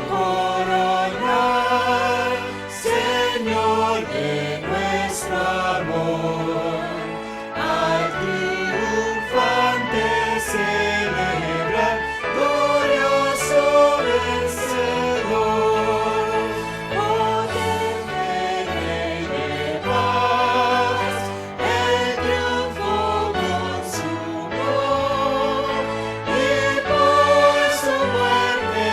coronar, Señor de nuestro amor, al triunfante celebrar, glorioso vencedor. Potente Rey de paz, el triunfo consumió, y por su muerte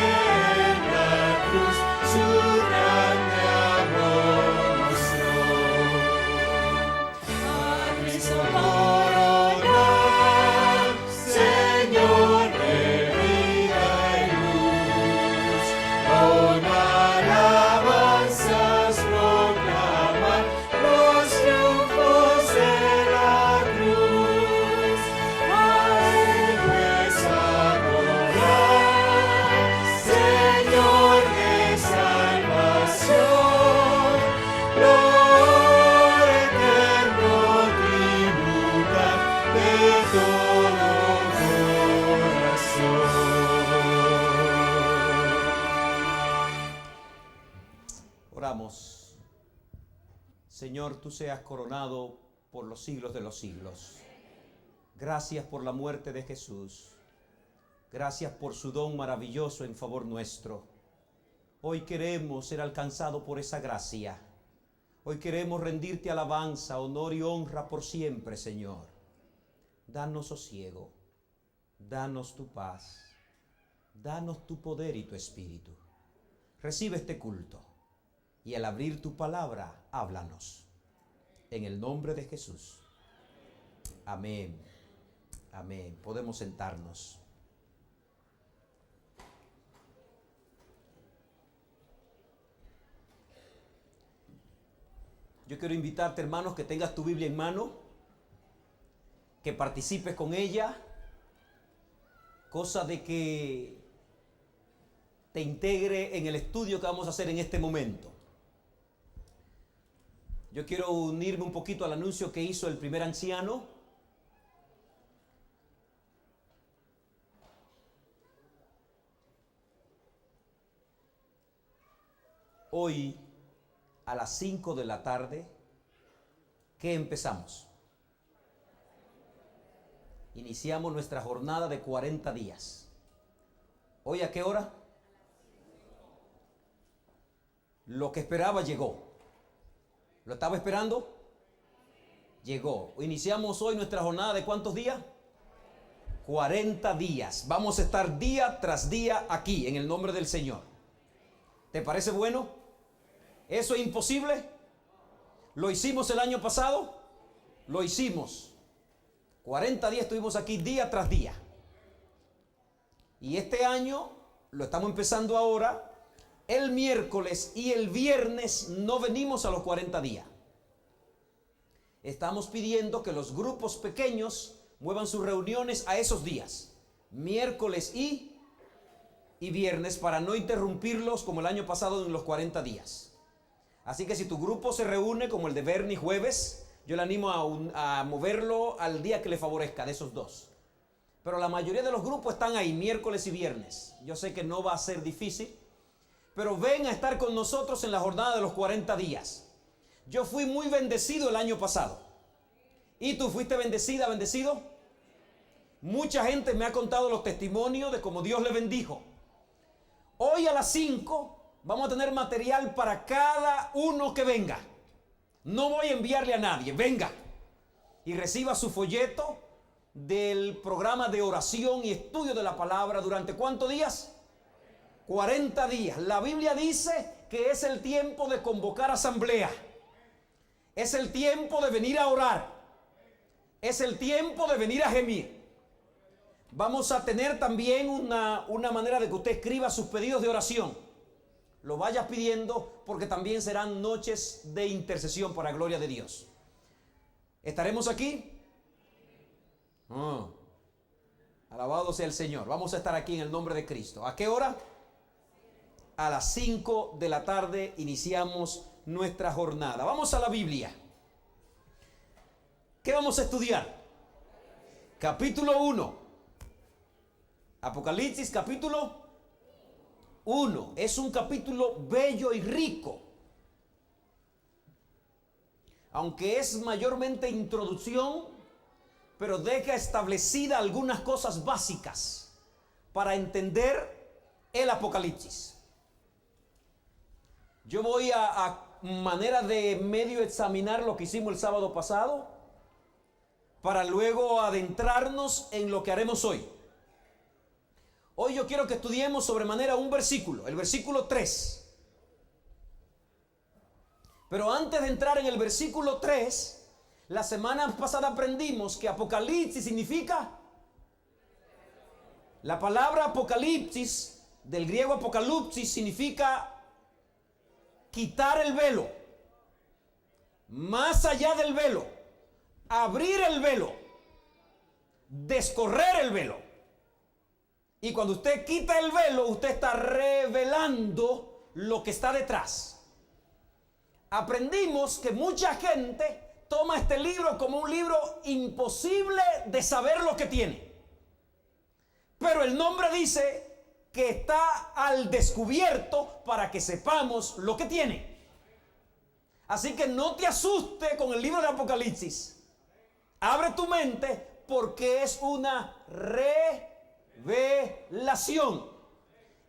en la cruz su grande amor mostró. A Cristo coronar, Señor de vida y luz, con alabanzas proclamar los triunfos de la cruz. A Él pues adorar, Señor de salvación, lo eterno tributar de todo corazón. Oramos. Señor, tú seas coronado por los siglos de los siglos. Gracias por la muerte de Jesús. Gracias por su don maravilloso en favor nuestro. Hoy queremos ser alcanzados por esa gracia. Hoy queremos rendirte alabanza, honor y honra por siempre, Señor. Danos sosiego, danos tu paz, danos tu poder y tu espíritu. Recibe este culto y al abrir tu palabra, háblanos. En el nombre de Jesús. Amén. Amén. Podemos sentarnos. Yo quiero invitarte, hermanos, que tengas tu Biblia en mano, que participes con ella, cosa de que te integre en el estudio que vamos a hacer en este momento. Yo quiero unirme un poquito al anuncio que hizo el primer anciano. Hoy, a las 5 de la tarde, ¿qué empezamos? Iniciamos nuestra jornada de 40 días. ¿Hoy a qué hora? Lo que esperaba llegó. ¿Lo estaba esperando? Llegó. Iniciamos hoy nuestra jornada de ¿cuántos días? 40 días. Vamos a estar día tras día aquí, en el nombre del Señor. ¿Te parece bueno? ¿Eso es imposible? ¿Lo hicimos el año pasado? Lo hicimos. 40 días estuvimos aquí día tras día. Y este año lo estamos empezando ahora. El miércoles y el viernes no venimos a los 40 días. Estamos pidiendo que los grupos pequeños muevan sus reuniones a esos días, miércoles y viernes, para no interrumpirlos como el año pasado en los 40 días. Así que si tu grupo se reúne como el de Bernie jueves, yo le animo a moverlo al día que le favorezca, de esos dos. Pero la mayoría de los grupos están ahí, miércoles y viernes. Yo sé que no va a ser difícil, pero ven a estar con nosotros en la jornada de los 40 días. Yo fui muy bendecido el año pasado. ¿Y tú fuiste bendecida, bendecido? Mucha gente me ha contado los testimonios de cómo Dios le bendijo. Hoy a las 5 vamos a tener material para cada uno que venga. No voy a enviarle a nadie, venga y reciba su folleto del programa de oración y estudio de la palabra. ¿Durante cuántos días? 40 días. La Biblia dice que es el tiempo de convocar asamblea. Es el tiempo de venir a orar. Es el tiempo de venir a gemir. Vamos a tener también una manera de que usted escriba sus pedidos de oración. Lo vayas pidiendo, porque también serán noches de intercesión para gloria de Dios. ¿Estaremos aquí? Alabado sea el Señor. Vamos a estar aquí en el nombre de Cristo. ¿A qué hora? A las 5 de la tarde iniciamos nuestra jornada. Vamos a la Biblia. ¿Qué vamos a estudiar? Capítulo 1. Apocalipsis capítulo 1. Es un capítulo bello y rico. Aunque es mayormente introducción, pero deja establecida algunas cosas básicas para entender el Apocalipsis. Yo voy a manera de medio examinar lo que hicimos el sábado pasado, para luego adentrarnos en lo que haremos hoy. Hoy yo quiero que estudiemos sobremanera un versículo, el versículo 3. Pero antes de entrar en el versículo 3, la semana pasada aprendimos que Apocalipsis significa, la palabra Apocalipsis, del griego apocalipsis, significa quitar el velo, más allá del velo, abrir el velo, descorrer el velo. Y cuando usted quita el velo, usted está revelando lo que está detrás. Aprendimos que mucha gente toma este libro como un libro imposible de saber lo que tiene. Pero el nombre dice que está al descubierto para que sepamos lo que tiene. Así que no te asuste con el libro de Apocalipsis. Abre tu mente porque es una revelación.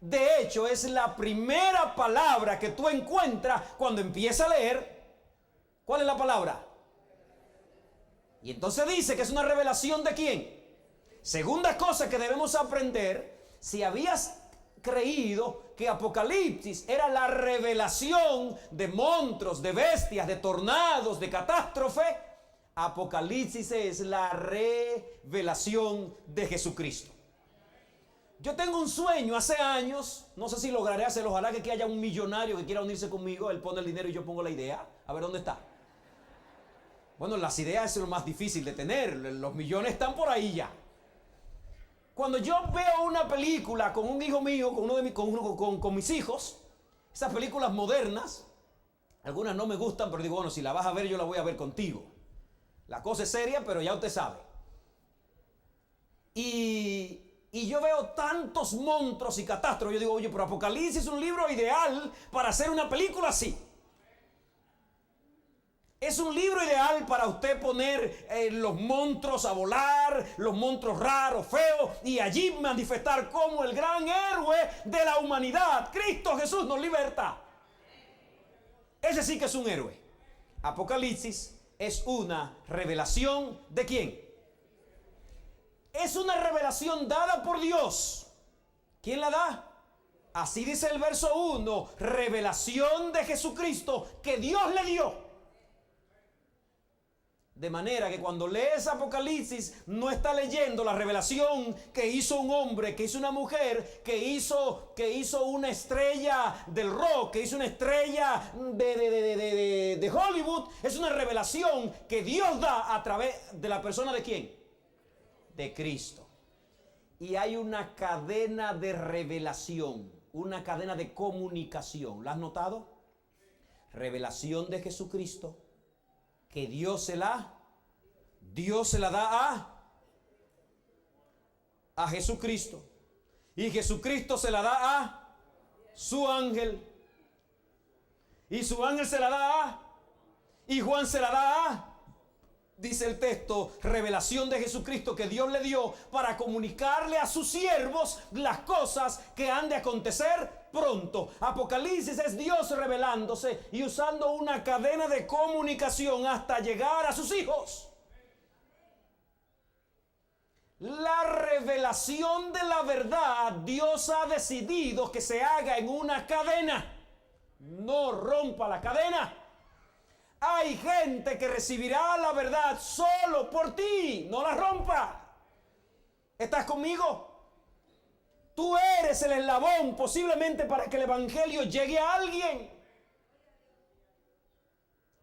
De hecho, es la primera palabra que tú encuentras cuando empiezas a leer. ¿Cuál es la palabra? Y entonces dice que es una revelación ¿de quién? Segunda cosa que debemos aprender, si habías creído que Apocalipsis era la revelación de monstruos, de bestias, de tornados, de catástrofe, Apocalipsis es la revelación de Jesucristo. Yo tengo un sueño hace años, no sé si lograré hacerlo, ojalá que haya un millonario que quiera unirse conmigo, él pone el dinero y yo pongo la idea, a ver dónde está. Bueno, las ideas es lo más difícil de tener, los millones están por ahí ya. Cuando yo veo una película con un hijo mío, con mis hijos, esas películas modernas, algunas no me gustan, pero digo, bueno, si la vas a ver, yo la voy a ver contigo. La cosa es seria, pero ya usted sabe. Y yo veo tantos monstruos y catástrofes. Yo digo, oye, pero Apocalipsis es un libro ideal para hacer una película así. Es un libro ideal para usted poner los monstruos a volar, los monstruos raros, feos, y allí manifestar como el gran héroe de la humanidad, Cristo Jesús, nos liberta. Ese sí que es un héroe. Apocalipsis es una revelación ¿de quién? Es una revelación dada por Dios. ¿Quién la da? Así dice el verso 1, revelación de Jesucristo que Dios le dio. De manera que cuando lees Apocalipsis no está leyendo la revelación que hizo un hombre, que hizo una mujer, que hizo una estrella del rock, que hizo una estrella de Hollywood. Es una revelación que Dios da a través de la persona ¿de quién? De Cristo. Y hay una cadena de revelación, una cadena de comunicación. ¿La has notado? Revelación de Jesucristo, que Dios se la da a Jesucristo. Y Jesucristo se la da a su ángel. Y su ángel se la da y Juan se la da dice el texto, revelación de Jesucristo que Dios le dio para comunicarle a sus siervos las cosas que han de acontecer pronto. Apocalipsis es Dios revelándose y usando una cadena de comunicación hasta llegar a sus hijos. La revelación de la verdad, Dios ha decidido que se haga en una cadena. No rompa la cadena. Hay gente que recibirá la verdad solo por ti. No la rompa. ¿Estás conmigo? Tú eres el eslabón posiblemente para que el evangelio llegue a alguien.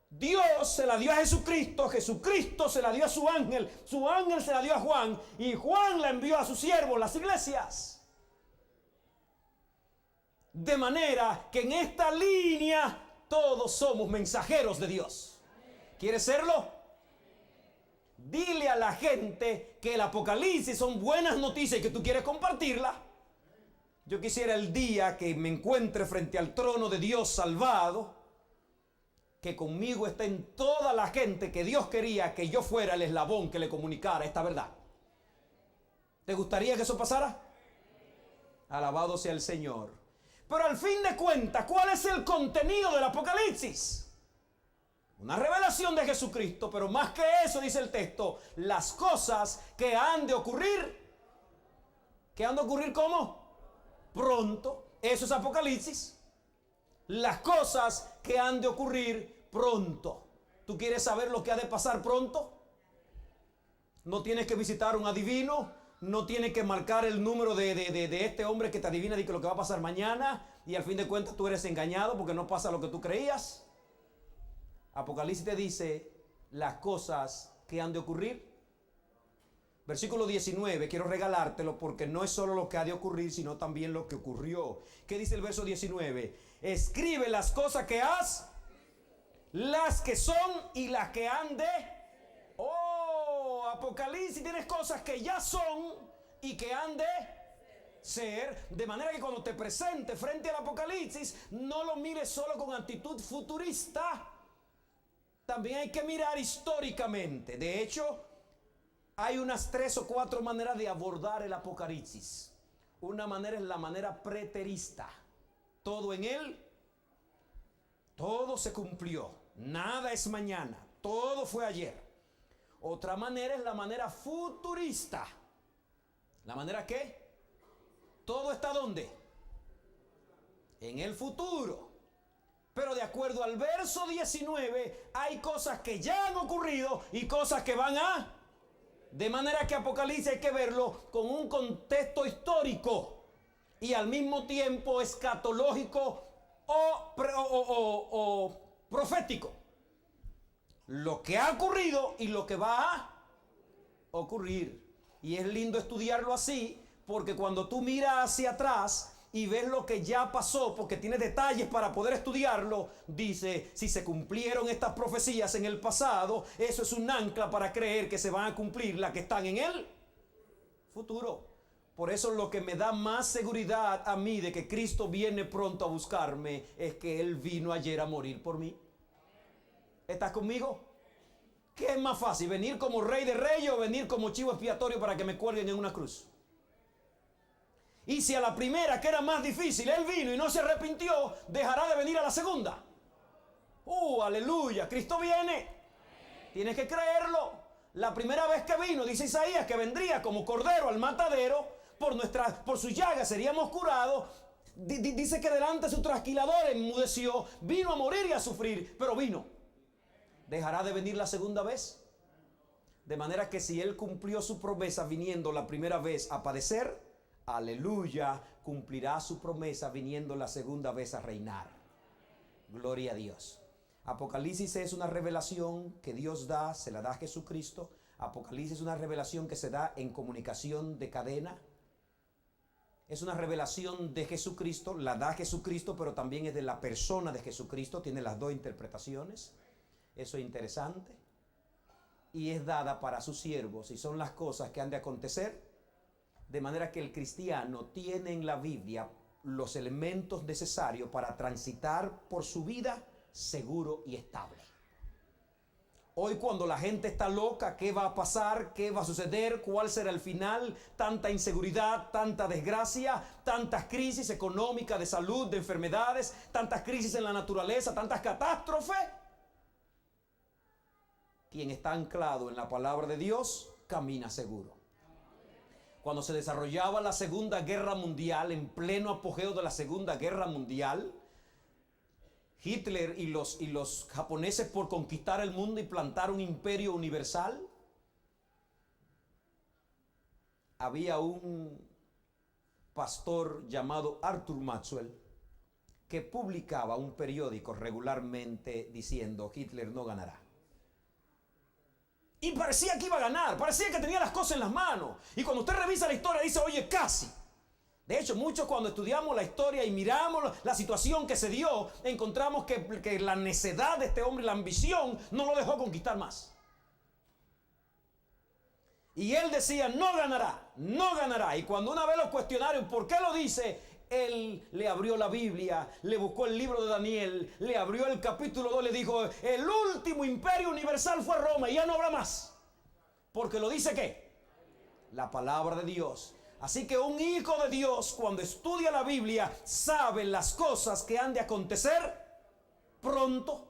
Dios se la dio a Jesucristo, Jesucristo se la dio a su ángel se la dio a Juan y Juan la envió a sus siervos, las iglesias. De manera que en esta línea todos somos mensajeros de Dios. ¿Quieres serlo? Dile a la gente que el Apocalipsis son buenas noticias y que tú quieres compartirla. Yo quisiera el día que me encuentre frente al trono de Dios salvado, que conmigo estén toda la gente que Dios quería que yo fuera el eslabón que le comunicara esta verdad. ¿Te gustaría que eso pasara? Alabado sea el Señor. Pero al fin de cuentas, ¿cuál es el contenido del Apocalipsis? Una revelación de Jesucristo, pero más que eso, dice el texto, las cosas que han de ocurrir. ¿Qué han de ocurrir cómo? Pronto. Eso es Apocalipsis. Las cosas que han de ocurrir pronto. ¿Tú quieres saber lo que ha de pasar pronto? No tienes que visitar un adivino. No tienes que marcar el número de este hombre que te adivina de que lo que va a pasar mañana. Y al fin de cuentas tú eres engañado porque no pasa lo que tú creías. Apocalipsis te dice las cosas que han de ocurrir. Versículo 19, quiero regalártelo porque no es solo lo que ha de ocurrir, sino también lo que ocurrió. ¿Qué dice el verso 19? Escribe las cosas que has, las que son y las que han de. Oh, Apocalipsis, tienes cosas que ya son y que han de ser. De manera que cuando te presentes frente al Apocalipsis, no lo mires solo con actitud futurista. También hay que mirar históricamente. De hecho, hay unas 3 o 4 maneras de abordar el Apocalipsis. Una manera es la manera preterista. Todo en él, todo se cumplió. Nada es mañana. Todo fue ayer. Otra manera es la manera futurista. ¿La manera qué? Todo está ¿dónde? En el futuro. Pero de acuerdo al verso 19, hay cosas que ya han ocurrido y cosas que van a. De manera que Apocalipsis hay que verlo con un contexto histórico y al mismo tiempo escatológico o profético. Lo que ha ocurrido y lo que va a ocurrir. Y es lindo estudiarlo así, porque cuando tú miras hacia atrás y ves lo que ya pasó, porque tiene detalles para poder estudiarlo, dice, si se cumplieron estas profecías en el pasado, eso es un ancla para creer que se van a cumplir las que están en el futuro. Por eso lo que me da más seguridad a mí de que Cristo viene pronto a buscarme es que Él vino ayer a morir por mí. ¿Estás conmigo? ¿Qué es más fácil, venir como rey de reyes o venir como chivo expiatorio para que me cuelguen en una cruz? Y si a la primera, que era más difícil, Él vino y no se arrepintió, dejará de venir a la segunda. Aleluya, Cristo viene. Tienes que creerlo. La primera vez que vino, dice Isaías, que vendría como cordero al matadero, por sus llagas seríamos curados. Dice que delante de su trasquilador enmudeció, vino a morir y a sufrir, pero vino. ¿Dejará de venir la segunda vez? De manera que si Él cumplió su promesa viniendo la primera vez a padecer, aleluya, cumplirá su promesa viniendo la segunda vez a reinar. Gloria a Dios. Apocalipsis es una revelación que Dios da, se la da a Jesucristo. Apocalipsis es una revelación que se da en comunicación de cadena. Es una revelación de Jesucristo, la da Jesucristo, pero también es de la persona de Jesucristo. Tiene las dos interpretaciones. Eso es interesante. Y es dada para sus siervos y son las cosas que han de acontecer. De manera que el cristiano tiene en la Biblia los elementos necesarios para transitar por su vida seguro y estable. Hoy cuando la gente está loca, ¿qué va a pasar? ¿Qué va a suceder? ¿Cuál será el final? Tanta inseguridad, tanta desgracia, tantas crisis económicas, de salud, de enfermedades, tantas crisis en la naturaleza, tantas catástrofes. Quien está anclado en la palabra de Dios, camina seguro. Cuando se desarrollaba la Segunda Guerra Mundial, en pleno apogeo de la Segunda Guerra Mundial, Hitler y los japoneses por conquistar el mundo y plantar un imperio universal, había un pastor llamado Arthur Maxwell que publicaba un periódico regularmente diciendo: Hitler no ganará. Y parecía que iba a ganar, parecía que tenía las cosas en las manos. Y cuando usted revisa la historia dice, oye, casi. De hecho, muchos cuando estudiamos la historia y miramos la situación que se dio, encontramos que la necedad de este hombre, la ambición, no lo dejó conquistar más. Y él decía, no ganará, no ganará. Y cuando una vez lo cuestionaron, ¿por qué lo dice? Él le abrió la Biblia, le buscó el libro de Daniel, le abrió el capítulo 2, le dijo, el último imperio universal fue Roma y ya no habrá más. Porque lo dice ¿qué? La palabra de Dios. Así que un hijo de Dios, cuando estudia la Biblia, sabe las cosas que han de acontecer pronto.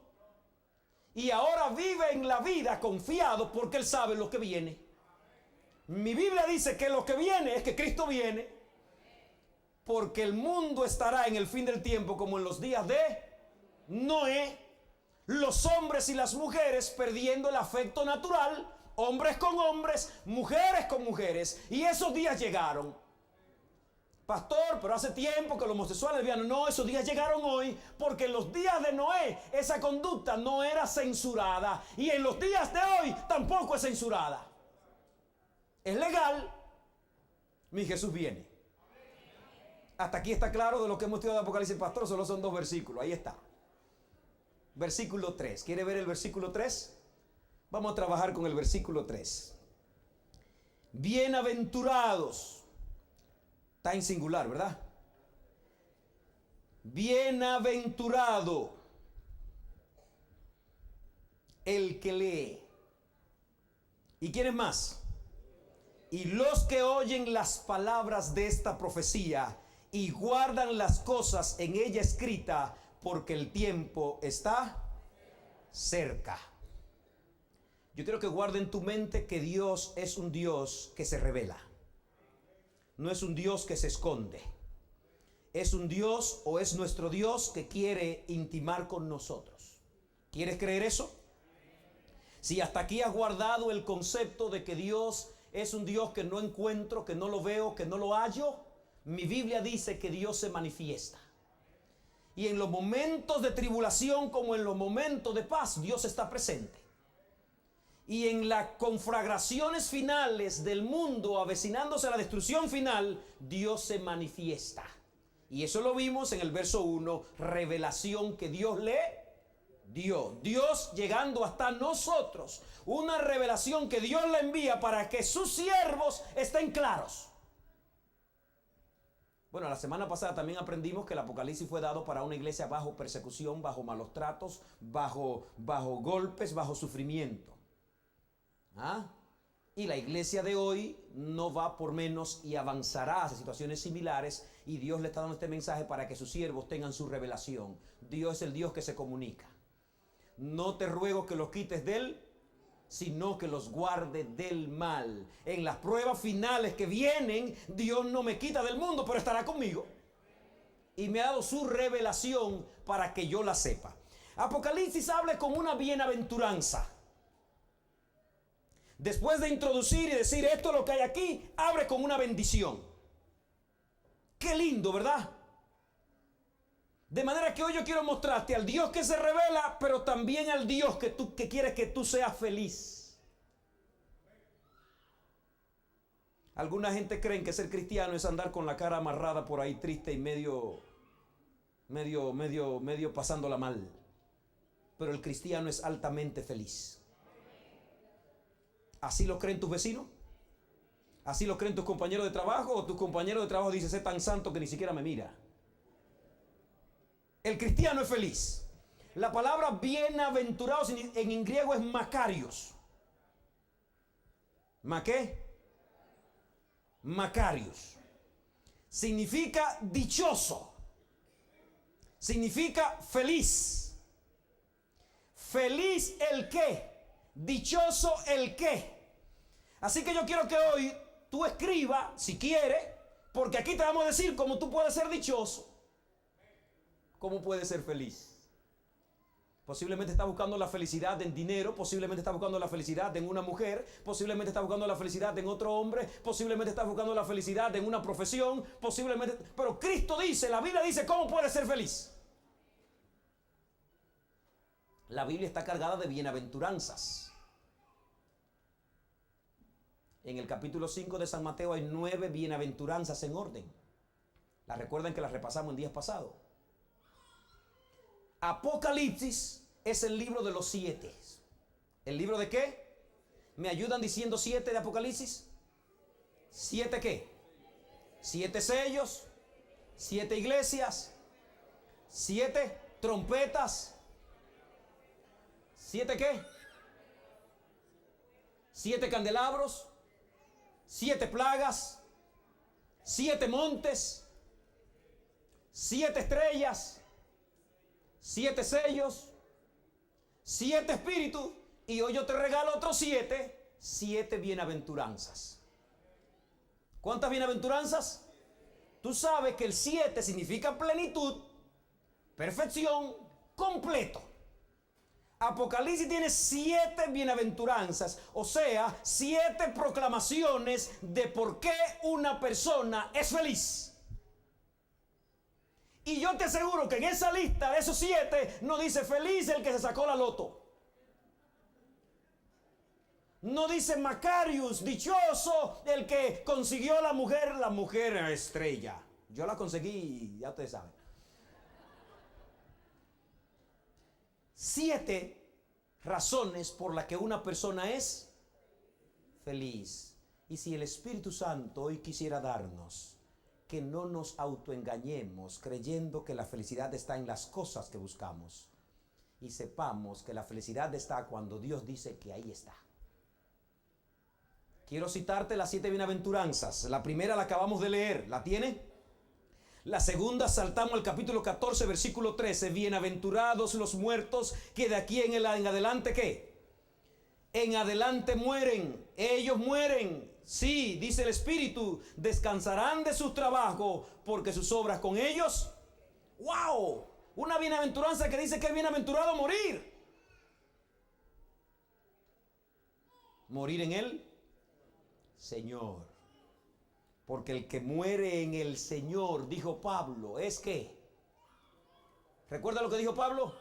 Y ahora vive en la vida confiado porque él sabe lo que viene. Mi Biblia dice que lo que viene es que Cristo viene. Porque el mundo estará en el fin del tiempo como en los días de Noé. Los hombres y las mujeres perdiendo el afecto natural. Hombres con hombres, mujeres con mujeres. Y esos días llegaron. Pastor, pero hace tiempo que los homosexuales vivían. No, esos días llegaron hoy. Porque en los días de Noé esa conducta no era censurada. Y en los días de hoy tampoco es censurada. Es legal. Mi Jesús viene. Hasta aquí está claro de lo que hemos estudiado de Apocalipsis, pastor. Solo son 2 versículos. Ahí está. Versículo 3. ¿Quiere ver el versículo 3? Vamos a trabajar con el versículo 3. Bienaventurados. Está en singular, ¿verdad? Bienaventurado el que lee. ¿Y quién es más? Y los que oyen las palabras de esta profecía y guardan las cosas en ella escritas, porque el tiempo está cerca. Yo quiero que guarde en tu mente que Dios es un Dios que se revela. No es un Dios que se esconde. Es un Dios, o es nuestro Dios, que quiere intimar con nosotros. ¿Quieres creer eso? Si hasta aquí has guardado el concepto de que Dios es un Dios que no encuentro, que no lo veo, que no lo hallo, mi Biblia dice que Dios se manifiesta. Y en los momentos de tribulación como en los momentos de paz, Dios está presente. Y en las conflagraciones finales del mundo, avecinándose a la destrucción final, Dios se manifiesta. Y eso lo vimos en el verso 1, revelación que Dios le dio. Dios llegando hasta nosotros. Una revelación que Dios le envía para que sus siervos estén claros. Bueno, la semana pasada también aprendimos que el Apocalipsis fue dado para una iglesia bajo persecución, bajo malos tratos, bajo golpes, bajo sufrimiento. Y la iglesia de hoy no va por menos y avanzará hacia situaciones similares, y Dios le está dando este mensaje para que sus siervos tengan su revelación. Dios es el Dios que se comunica. No te ruego que los quites de él, sino que los guarde del mal. En las pruebas finales que vienen, Dios no me quita del mundo, pero estará conmigo. Y me ha dado su revelación para que yo la sepa. Apocalipsis habla con una bienaventuranza. Después de introducir y decir esto es lo que hay aquí, abre con una bendición. Qué lindo, ¿verdad? De manera que hoy yo quiero mostrarte al Dios que se revela, pero también al Dios que quiere que tú seas feliz. Alguna gente cree que ser cristiano es andar con la cara amarrada por ahí triste y medio pasándola mal. Pero el cristiano es altamente feliz. ¿Así lo creen tus vecinos? ¿Así lo creen tus compañeros de trabajo? ¿O tus compañeros de trabajo dicen ser tan santo que ni siquiera me mira? El cristiano es feliz. La palabra bienaventurado en griego es makarios. ¿Ma qué? Makarios. Significa dichoso. Significa feliz. Feliz el qué. Dichoso el qué. Así que yo quiero que hoy tú escribas, si quieres, porque aquí te vamos a decir cómo tú puedes ser dichoso. ¿Cómo puedes ser feliz? Posiblemente estás buscando la felicidad en dinero, posiblemente estás buscando la felicidad en una mujer, posiblemente estás buscando la felicidad en otro hombre, posiblemente estás buscando la felicidad en una profesión, posiblemente... Pero Cristo dice, la Biblia dice, ¿cómo puedes ser feliz? La Biblia está cargada de bienaventuranzas. En el capítulo 5 de San Mateo hay 9 bienaventuranzas en orden. ¿La recuerdan que las repasamos en días pasados? Apocalipsis es el libro de los 7. ¿El libro de qué? ¿Me ayudan diciendo 7 de Apocalipsis? ¿7 qué? 7 sellos, 7 iglesias, 7 trompetas, 7 qué, 7 candelabros, 7 plagas, 7 montes, 7 estrellas, 7 sellos, 7 espíritus, y hoy yo te regalo otros 7 bienaventuranzas. ¿Cuántas bienaventuranzas? Tú sabes que el 7 significa plenitud, perfección, completo. Apocalipsis tiene 7 bienaventuranzas, o sea, 7 proclamaciones de por qué una persona es feliz. Y yo te aseguro que en esa lista de esos 7 no dice feliz el que se sacó la loto. No dice Macarius, dichoso el que consiguió la mujer estrella. Yo la conseguí, ya ustedes saben. 7 razones por las que una persona es feliz. Y si el Espíritu Santo hoy quisiera darnos que no nos autoengañemos creyendo que la felicidad está en las cosas que buscamos, y sepamos que la felicidad está cuando Dios dice que ahí está. Quiero citarte las 7 bienaventuranzas. La primera la acabamos de leer, ¿la tiene? La segunda, saltamos al capítulo 14, versículo 13. Bienaventurados los muertos que de aquí en adelante, ¿qué? En adelante mueren. Ellos mueren. Sí, dice el Espíritu, descansarán de sus trabajos porque sus obras con ellos. ¡Wow! Una bienaventuranza que dice que es bienaventurado morir. Morir en Él, Señor. Porque el que muere en el Señor, dijo Pablo, es que, ¿recuerda lo que dijo Pablo?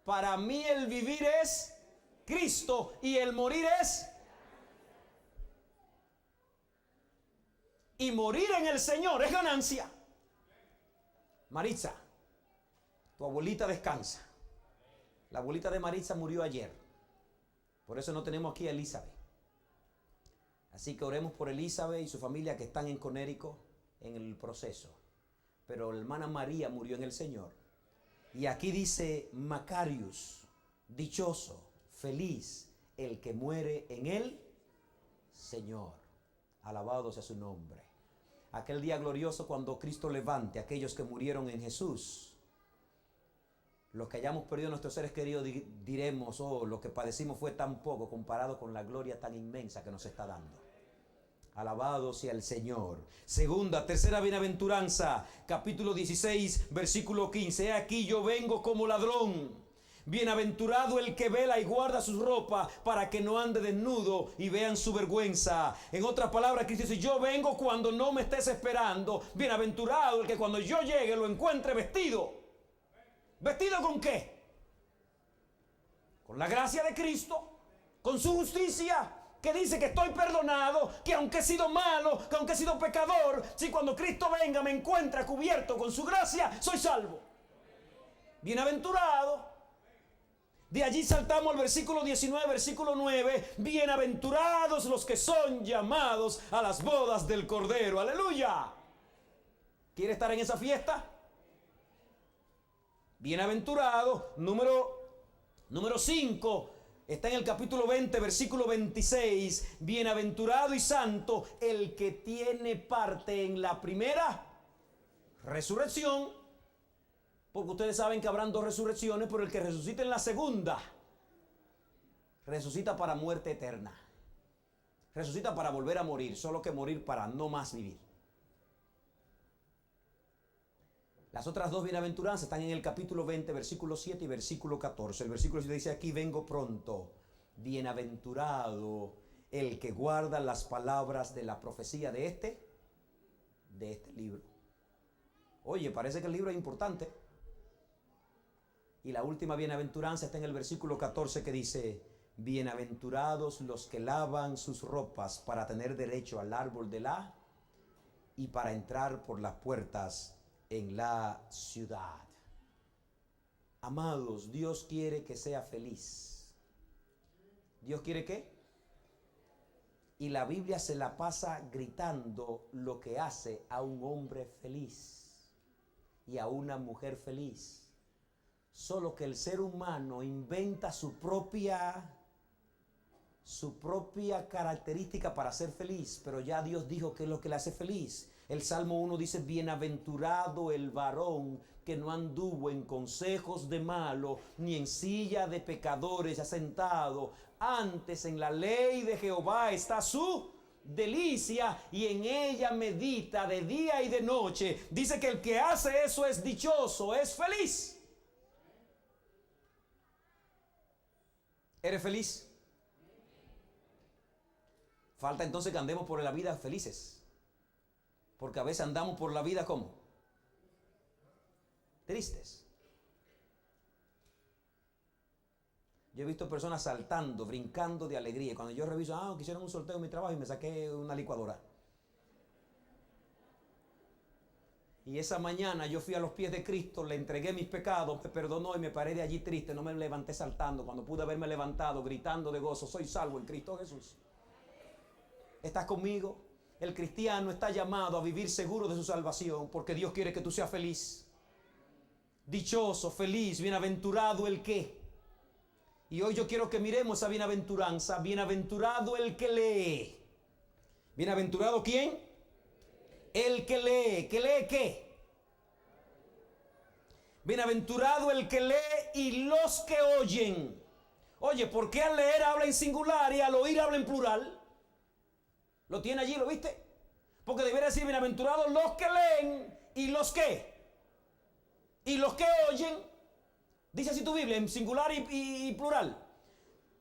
Para mí el vivir es Cristo y el morir es. Y morir en el Señor es ganancia. Maritza, tu abuelita descansa. La abuelita de Maritza murió ayer. Por eso no tenemos aquí a Elizabeth. Así que oremos por Elizabeth y su familia que están en Connecticut en el proceso. Pero la hermana María murió en el Señor. Y aquí dice Macarius, dichoso, feliz, el que muere en el Señor. Alabado sea su nombre. Aquel día glorioso cuando Cristo levante a aquellos que murieron en Jesús. Los que hayamos perdido a nuestros seres queridos diremos, oh, lo que padecimos fue tan poco comparado con la gloria tan inmensa que nos está dando. Alabado sea el Señor. Segunda, tercera bienaventuranza, capítulo 16, versículo 15. He aquí yo vengo como ladrón. Bienaventurado el que vela y guarda sus ropas para que no ande desnudo y vean su vergüenza. En otras palabras, Cristo dice, yo vengo cuando no me estés esperando. Bienaventurado el que cuando yo llegue lo encuentre vestido. ¿Vestido con qué? Con la gracia de Cristo, con su justicia, que dice que estoy perdonado, que aunque he sido malo, que aunque he sido pecador, si cuando Cristo venga me encuentra cubierto con su gracia, soy salvo. Bienaventurado. De allí saltamos al versículo 19, versículo 9. Bienaventurados los que son llamados a las bodas del Cordero. Aleluya. ¿Quiere estar en esa fiesta? Bienaventurado. Número 5. Está en el capítulo 20, versículo 26. Bienaventurado y santo el que tiene parte en la primera resurrección. Porque ustedes saben que habrán 2 resurrecciones, pero el que resucita en la segunda, resucita para muerte eterna. Resucita para volver a morir, solo que morir para no más vivir. Las otras 2 bienaventuranzas están en el capítulo 20, versículo 7 y versículo 14. El versículo 7 dice, aquí vengo pronto. Bienaventurado el que guarda las palabras de la profecía de este libro. Oye, parece que el libro es importante. Y la última bienaventuranza está en el versículo 14 que dice, bienaventurados los que lavan sus ropas para tener derecho al árbol de la y para entrar por las puertas en la ciudad. Amados, Dios quiere que sea feliz. ¿Dios quiere qué? Y la Biblia se la pasa gritando lo que hace a un hombre feliz. y a una mujer feliz. Solo que el ser humano inventa su propia característica para ser feliz, pero ya Dios dijo que es lo que le hace feliz. El Salmo 1 dice: bienaventurado el varón que no anduvo en consejos de malos, ni en silla de pecadores ha sentado. Antes en la ley de Jehová está su delicia, y en ella medita de día y de noche. Dice que el que hace eso es dichoso, es feliz. ¿Eres feliz? Falta entonces que andemos por la vida felices. Porque a veces andamos por la vida ¿cómo? Tristes. Yo he visto personas saltando, brincando de alegría. Cuando yo reviso, quisieron un sorteo en mi trabajo y me saqué una licuadora. Y esa mañana yo fui a los pies de Cristo, le entregué mis pecados, me perdonó y me paré de allí triste. No me levanté saltando cuando pude haberme levantado gritando de gozo. Soy salvo en Cristo Jesús. ¿Estás conmigo? El cristiano está llamado a vivir seguro de su salvación porque Dios quiere que tú seas feliz. Dichoso, feliz, bienaventurado el que. Y hoy yo quiero que miremos esa bienaventuranza. Bienaventurado el que lee. ¿Bienaventurado quién? El que lee. ¿Que lee qué? Bienaventurado el que lee y los que oyen. Oye, ¿por qué al leer habla en singular y al oír habla en plural? ¿Lo tiene allí? ¿Lo viste? Porque debería decir bienaventurados los que leen y los que. Y los que oyen. Dice así tu Biblia, en singular y plural.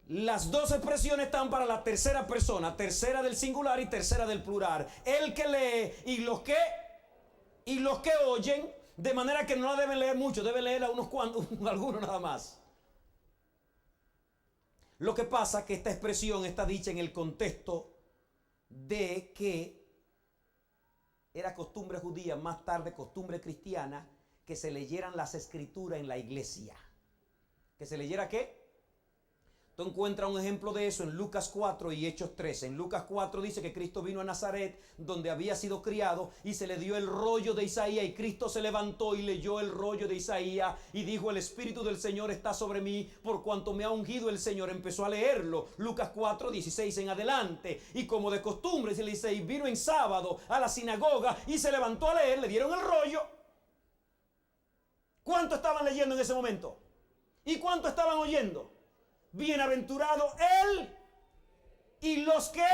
Las dos expresiones están para la tercera persona. Tercera del singular y tercera del plural. El que lee y los que oyen. De manera que no la deben leer mucho. Deben leer a unos cuantos, algunos nada más. Lo que pasa es que esta expresión está dicha en el contexto de que era costumbre judía, más tarde costumbre cristiana, que se leyeran las escrituras en la iglesia. ¿Que se leyera qué? Tú encuentras un ejemplo de eso en Lucas 4 y Hechos 13. En Lucas 4 dice que Cristo vino a Nazaret, donde había sido criado, y se le dio el rollo de Isaías, y Cristo se levantó y leyó el rollo de Isaías, y dijo: el Espíritu del Señor está sobre mí, por cuanto me ha ungido el Señor. Empezó a leerlo, Lucas 4, 16 en adelante, y como de costumbre, se le dice, y vino en sábado a la sinagoga, y se levantó a leer, le dieron el rollo. ¿Cuánto estaban leyendo en ese momento? ¿Y cuánto estaban oyendo? Bienaventurado él y los que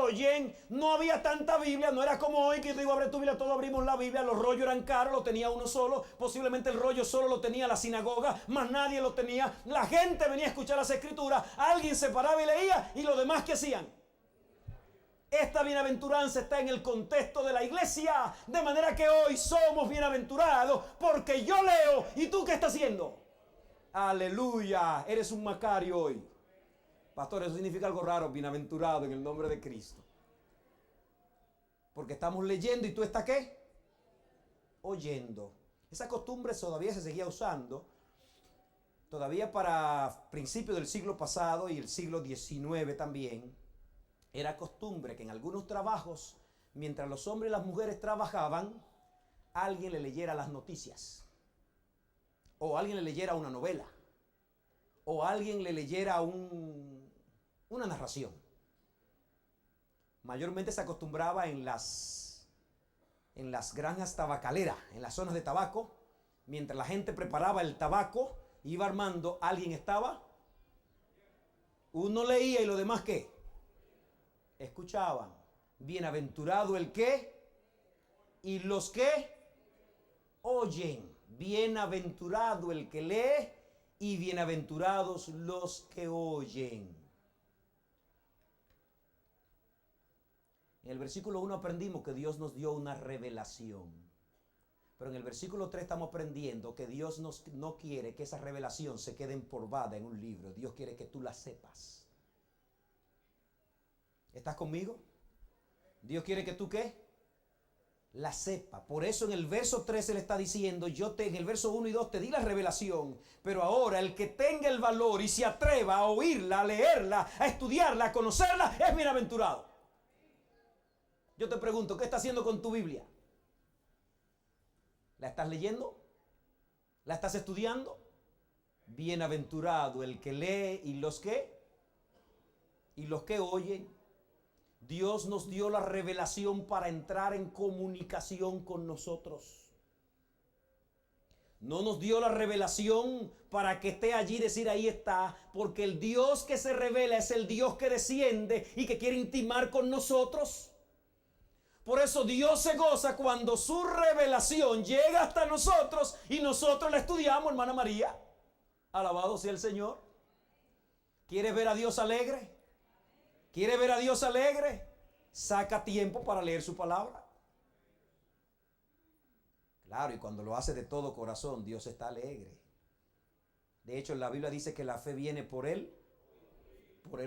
oyen. No había tanta Biblia, no era como hoy que yo digo abre tu Biblia, todos abrimos la Biblia. Los rollos eran caros, lo tenía uno solo. Posiblemente el rollo solo lo tenía la sinagoga, más nadie lo tenía. La gente venía a escuchar las escrituras, alguien se paraba y leía, y los demás ¿qué hacían? Esta bienaventuranza está en el contexto de la iglesia, de manera que hoy somos bienaventurados porque yo leo. ¿Y tú qué estás haciendo? Aleluya, eres un Macario hoy. Pastor, eso significa algo raro, bienaventurado en el nombre de Cristo. Porque estamos leyendo y tú estás ¿qué? Oyendo. Esa costumbre todavía se seguía usando. Todavía para principios del siglo pasado y el siglo XIX también. Era costumbre que en algunos trabajos, mientras los hombres y las mujeres trabajaban, alguien le leyera las noticias. O alguien le leyera una novela. O alguien le leyera una narración. Mayormente se acostumbraba en las granjas tabacaleras, en las zonas de tabaco. Mientras la gente preparaba el tabaco, iba armando, alguien estaba. Uno leía y los demás ¿qué? Escuchaban. Bienaventurado el que y los que oyen. Bienaventurado el que lee y bienaventurados los que oyen. En el versículo 1 aprendimos que Dios nos dio una revelación. Pero en el versículo 3 estamos aprendiendo que Dios no quiere que esa revelación se quede empolvada en un libro. Dios quiere que tú la sepas. ¿Estás conmigo? Dios quiere que tú ¿qué? La sepa. Por eso en el verso 13 le está diciendo, en el verso 1 y 2 te di la revelación, pero ahora el que tenga el valor y se atreva a oírla, a leerla, a estudiarla, a conocerla, es bienaventurado. Yo te pregunto, ¿qué está haciendo con tu Biblia? ¿La estás leyendo? ¿La estás estudiando? Bienaventurado el que lee y los que oyen. Dios nos dio la revelación para entrar en comunicación con nosotros. No nos dio la revelación para que esté allí y decir ahí está, porque el Dios que se revela es el Dios que desciende y que quiere intimar con nosotros. Por eso Dios se goza cuando su revelación llega hasta nosotros y nosotros la estudiamos, hermana María. Alabado sea el Señor. ¿Quieres ver a Dios alegre? ¿Quieres ver a Dios alegre? Saca tiempo para leer su palabra. Claro, y cuando lo hace de todo corazón, Dios está alegre. De hecho, la Biblia dice que la fe viene por el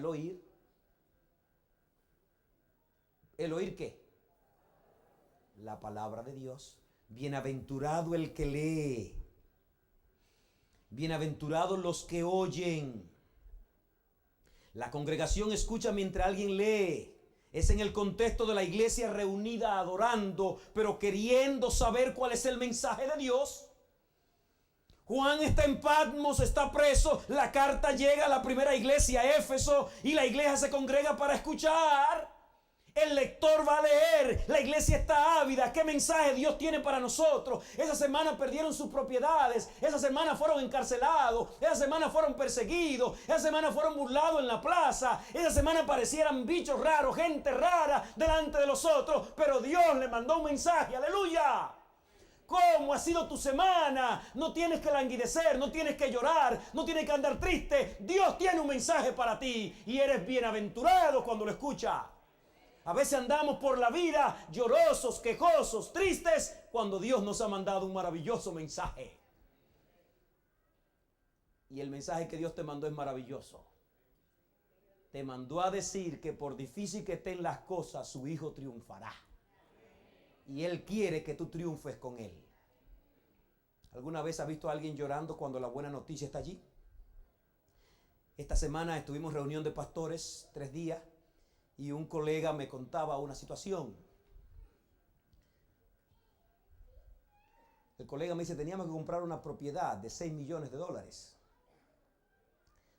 oír. ¿El oír qué? La palabra de Dios. Bienaventurado el que lee. Bienaventurados los que oyen. La congregación escucha mientras alguien lee. Es en el contexto de la iglesia reunida adorando, pero queriendo saber cuál es el mensaje de Dios. Juan está en Patmos, está preso. La carta llega a la primera iglesia, a Éfeso, y la iglesia se congrega para escuchar. El lector va a leer. La iglesia está ávida. ¿Qué mensaje Dios tiene para nosotros? Esa semana perdieron sus propiedades. Esa semana fueron encarcelados. Esa semana fueron perseguidos. Esa semana fueron burlados en la plaza. Esa semana parecieran bichos raros, gente rara delante de los otros. Pero Dios le mandó un mensaje. ¡Aleluya! ¿Cómo ha sido tu semana? No tienes que languidecer, no tienes que llorar, no tienes que andar triste. Dios tiene un mensaje para ti y eres bienaventurado cuando lo escuchas. A veces andamos por la vida llorosos, quejosos, tristes, cuando Dios nos ha mandado un maravilloso mensaje. Y el mensaje que Dios te mandó es maravilloso. Te mandó a decir que por difícil que estén las cosas, su Hijo triunfará. Y Él quiere que tú triunfes con Él. ¿Alguna vez has visto a alguien llorando cuando la buena noticia está allí? Esta semana estuvimos en reunión de pastores, 3 días. Y un colega me contaba una situación. El colega me dice, teníamos que comprar una propiedad de $6 millones.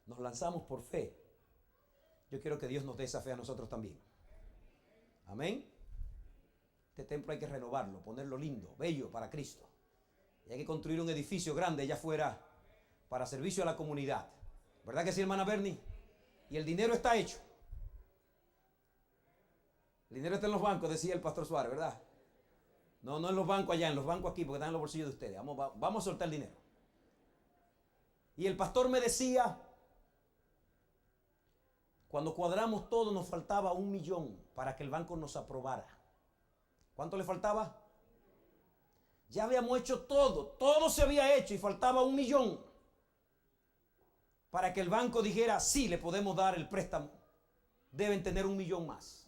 Nos lanzamos por fe. Yo quiero que Dios nos dé esa fe a nosotros también. Amén. Este templo hay que renovarlo, ponerlo lindo, bello para Cristo. Y hay que construir un edificio grande allá afuera para servicio a la comunidad. ¿Verdad que sí, hermana Bernie? Y el dinero está hecho. El dinero está en los bancos, decía el pastor Suárez, ¿verdad? No en los bancos allá, en los bancos aquí, porque están en los bolsillos de ustedes. Vamos a soltar el dinero. Y el pastor me decía, cuando cuadramos todo nos faltaba $1 millón para que el banco nos aprobara. ¿Cuánto le faltaba? Ya habíamos hecho todo se había hecho y faltaba $1 millón para que el banco dijera, sí, le podemos dar el préstamo. Deben tener $1 millón más.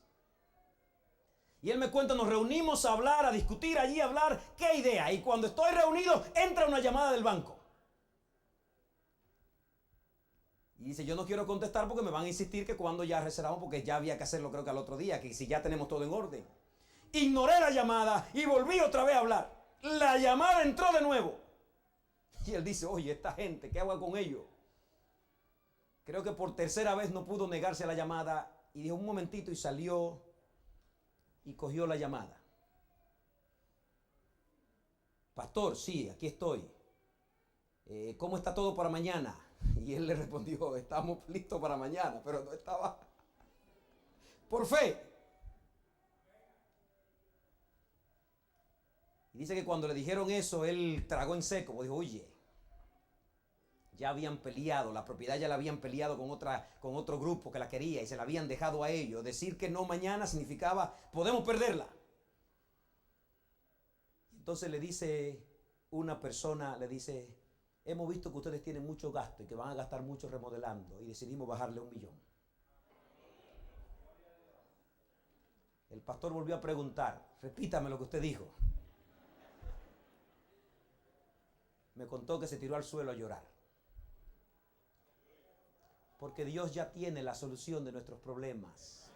Y él me cuenta, nos reunimos a hablar, a discutir allí, a hablar, ¿qué idea? Y cuando estoy reunido, entra una llamada del banco. Y dice, yo no quiero contestar porque me van a insistir que cuando ya reservamos, porque ya había que hacerlo creo que al otro día, que si ya tenemos todo en orden. Ignoré la llamada y volví otra vez a hablar. La llamada entró de nuevo. Y él dice, oye, esta gente, ¿qué hago con ellos? Creo que por 3ª vez no pudo negarse a la llamada y dijo un momentito y salió y cogió la llamada. Pastor, sí, aquí estoy. ¿Cómo está todo para mañana? Y él le respondió, estamos listos para mañana, pero no estaba por fe. Y dice que cuando le dijeron eso, él tragó en seco, porque dijo, oye, ya habían peleado, la propiedad ya la habían peleado con otro grupo que la quería y se la habían dejado a ellos. Decir que no mañana significaba, podemos perderla. Entonces le dice una persona, le dice, hemos visto que ustedes tienen mucho gasto y que van a gastar mucho remodelando y decidimos bajarle $1 millón. El pastor volvió a preguntar, repítame lo que usted dijo. Me contó que se tiró al suelo a llorar. Porque Dios ya tiene la solución de nuestros problemas.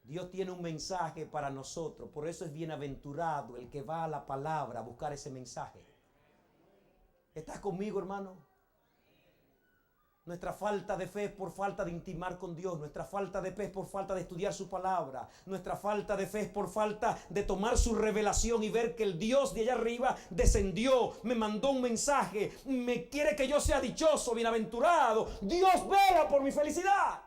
Dios tiene un mensaje para nosotros. Por eso es bienaventurado el que va a la palabra a buscar ese mensaje. ¿Estás conmigo, hermano? Nuestra falta de fe es por falta de intimar con Dios. Nuestra falta de fe es por falta de estudiar su palabra. Nuestra falta de fe es por falta de tomar su revelación y ver que el Dios de allá arriba descendió, me mandó un mensaje, me quiere que yo sea dichoso, bienaventurado. Dios vela por mi felicidad.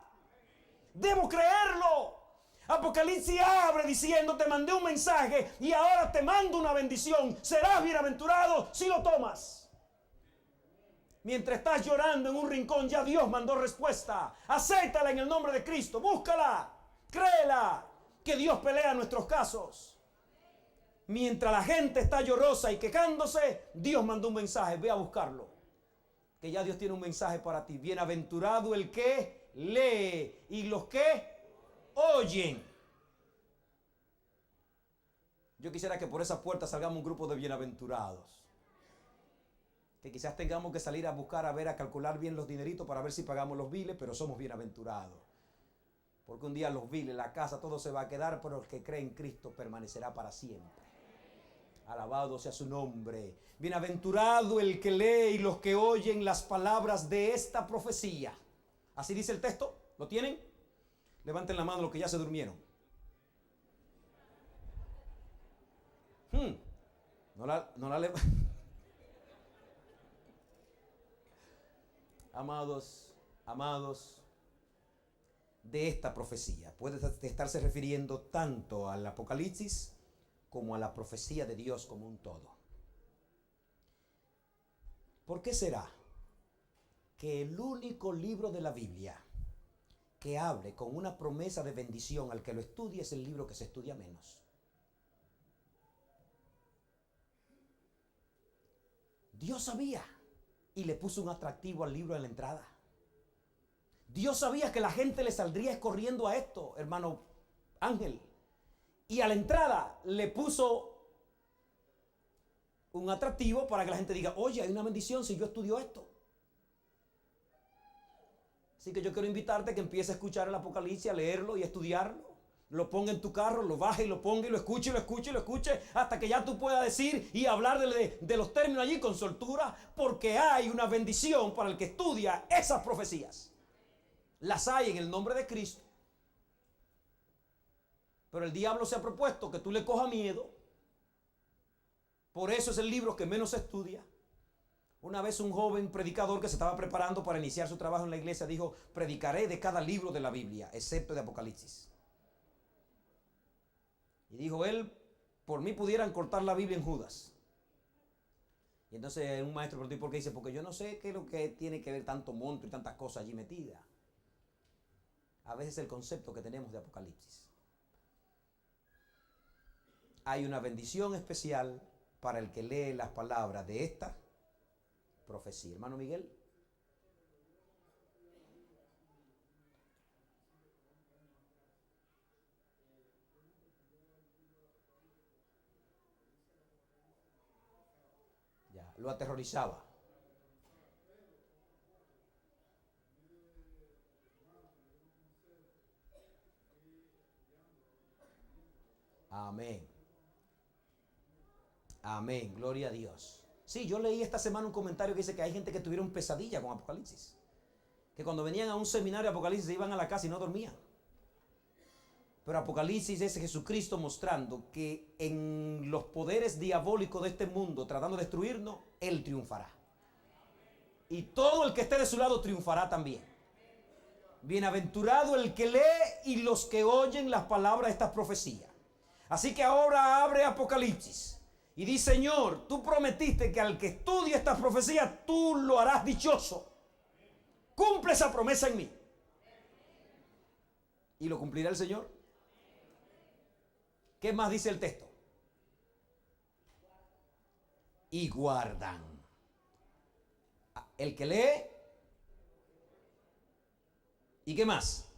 Debo creerlo. Apocalipsis abre diciendo, te mandé un mensaje y ahora te mando una bendición. Serás bienaventurado si lo tomas. Mientras estás llorando en un rincón, ya Dios mandó respuesta. Acéptala en el nombre de Cristo. Búscala. Créela. Que Dios pelea nuestros casos. Mientras la gente está llorosa y quejándose, Dios mandó un mensaje. Ve a buscarlo. Que ya Dios tiene un mensaje para ti. Bienaventurado el que lee y los que oyen. Yo quisiera que por esa puerta salgamos un grupo de bienaventurados. Que quizás tengamos que salir a buscar, a ver, a calcular bien los dineritos para ver si pagamos los biles, pero somos bienaventurados. Porque un día los biles, la casa, todo se va a quedar, pero el que cree en Cristo permanecerá para siempre. Alabado sea su nombre. Bienaventurado el que lee y los que oyen las palabras de esta profecía. Así dice el texto. ¿Lo tienen? Levanten la mano los que ya se durmieron. No la levanten. Amados, de esta profecía. Puede estarse refiriendo tanto al Apocalipsis como a la profecía de Dios como un todo. ¿Por qué será que el único libro de la Biblia que hable con una promesa de bendición al que lo estudie es el libro que se estudia menos? Dios sabía y le puso un atractivo al libro en la entrada. Dios sabía que la gente le saldría corriendo a esto, hermano Ángel. Y a la entrada le puso un atractivo para que la gente diga, oye, hay una bendición si yo estudio esto. Así que yo quiero invitarte a que empieces a escuchar el Apocalipsis, a leerlo y a estudiarlo. Lo ponga en tu carro, lo baje y lo ponga y lo escuche y lo escuche y lo escuche hasta que ya tú puedas decir y hablar de los términos allí con soltura, porque hay una bendición para el que estudia esas profecías. Las hay en el nombre de Cristo. Pero el diablo se ha propuesto que tú le cojas miedo. Por eso es el libro que menos se estudia. Una vez un joven predicador que se estaba preparando para iniciar su trabajo en la iglesia dijo, predicaré de cada libro de la Biblia, excepto de Apocalipsis. Y dijo él, por mí pudieran cortar la Biblia en Judas. Y entonces un maestro preguntó, ¿por qué? Dice, porque yo no sé qué es lo que tiene que ver tanto monto y tantas cosas allí metidas. A veces el concepto que tenemos de Apocalipsis. Hay una bendición especial para el que lee las palabras de esta profecía. Hermano Miguel. Ya, lo aterrorizaba. Amén. Amén. Gloria a Dios. Sí, yo leí esta semana un comentario que dice que hay gente que tuvieron pesadilla con Apocalipsis. Que cuando venían a un seminario de Apocalipsis se iban a la casa y no dormían. Pero Apocalipsis es Jesucristo mostrando que en los poderes diabólicos de este mundo, tratando de destruirnos, Él triunfará. Y todo el que esté de su lado triunfará también. Bienaventurado el que lee y los que oyen las palabras de estas profecías. Así que ahora abre Apocalipsis y dice, Señor, tú prometiste que al que estudie estas profecías, tú lo harás dichoso. Cumple esa promesa en mí. ¿Y lo cumplirá el Señor? ¿Qué más dice el texto? Y guardan. El que lee. ¿Y qué más?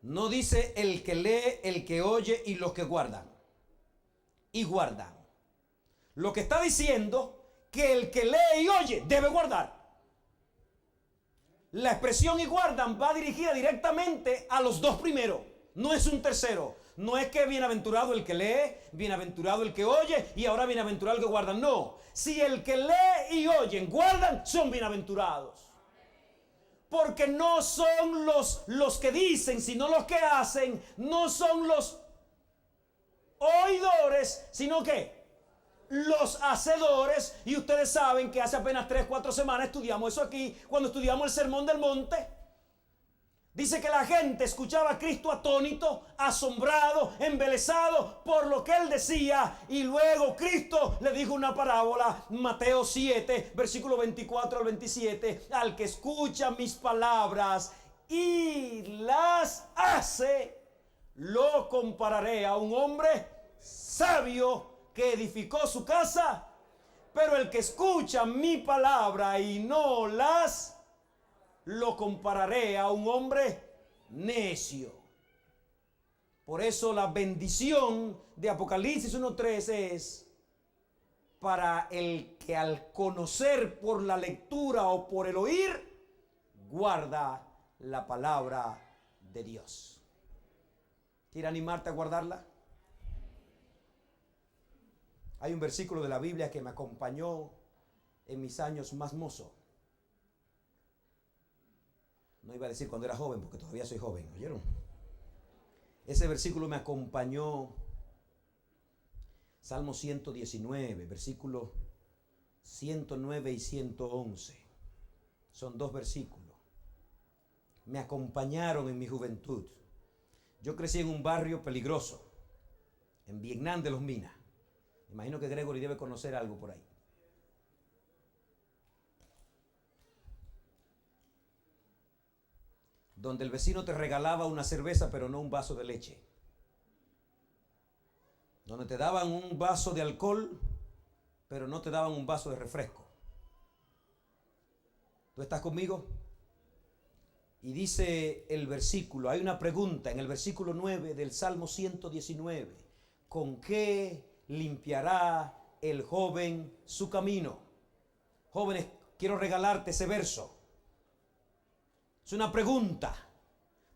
No dice el que lee, el que oye y los que guardan. Y guardan. Lo que está diciendo que el que lee y oye debe guardar. La expresión y guardan va dirigida directamente a los dos primeros. No es un tercero. No es que bienaventurado el que lee, bienaventurado el que oye y ahora bienaventurado el que guarda. No. Si el que lee y oyen guardan, son bienaventurados. Porque no son los que dicen, sino los que hacen. No son los oidores, sino que los hacedores. Y ustedes saben que hace apenas 3-4 semanas estudiamos eso aquí, cuando estudiamos el Sermón del Monte. Dice que la gente escuchaba a Cristo atónito, asombrado, embelesado por lo que él decía. Y luego Cristo le dijo una parábola, Mateo 7, versículo 24 al 27. Al que escucha mis palabras y las hace, lo compararé a un hombre sabio que edificó su casa. Pero el que escucha mi palabra y no las, lo compararé a un hombre necio. Por eso la bendición de Apocalipsis 1:3 es para el que al conocer por la lectura o por el oír, guarda la palabra de Dios. ¿Quiere animarte a guardarla? Hay un versículo de la Biblia que me acompañó en mis años más mozos. No iba a decir cuando era joven, porque todavía soy joven, ¿oyeron? Ese versículo me acompañó. Salmo 119, versículos 109 y 111. Son 2 versículos. Me acompañaron en mi juventud. Yo crecí en un barrio peligroso, en Vietnam de los Minas. Imagino que Gregory debe conocer algo por ahí. Donde el vecino te regalaba una cerveza, pero no un vaso de leche. Donde te daban un vaso de alcohol, pero no te daban un vaso de refresco. ¿Tú estás conmigo? Y dice el versículo, hay una pregunta en el versículo 9 del Salmo 119. ¿Con qué limpiará el joven su camino? Jóvenes, quiero regalarte ese verso. Es una pregunta.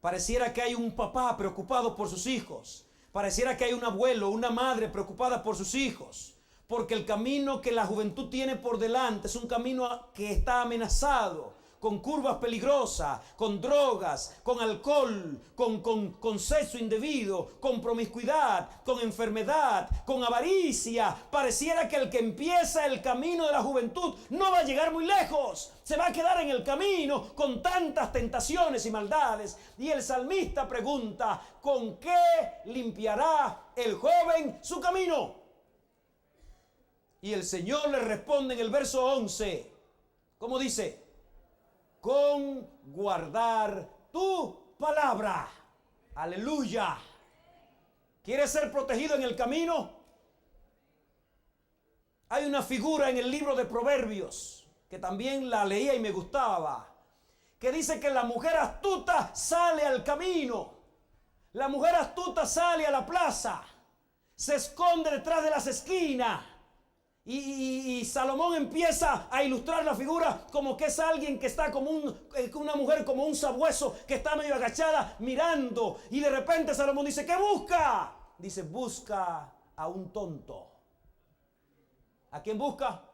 Pareciera que hay un papá preocupado por sus hijos. Pareciera que hay un abuelo, una madre preocupada por sus hijos. Porque el camino que la juventud tiene por delante es un camino que está amenazado, con curvas peligrosas, con drogas, con alcohol, con sexo indebido, con promiscuidad, con enfermedad, con avaricia. Pareciera que el que empieza el camino de la juventud no va a llegar muy lejos. Se va a quedar en el camino con tantas tentaciones y maldades. Y el salmista pregunta, ¿con qué limpiará el joven su camino? Y el Señor le responde en el verso 11. ¿Cómo dice? Con guardar tu palabra. Aleluya. ¿Quieres ser protegido en el camino? Hay una figura en el libro de Proverbios, que también la leía y me gustaba, que dice que la mujer astuta sale al camino. La mujer astuta sale a la plaza, se esconde detrás de las esquinas. Y Salomón empieza a ilustrar la figura como que es alguien que está como una mujer como un sabueso que está medio agachada mirando. Y de repente Salomón dice, ¿qué busca? Dice, busca a un tonto. ¿A quién busca?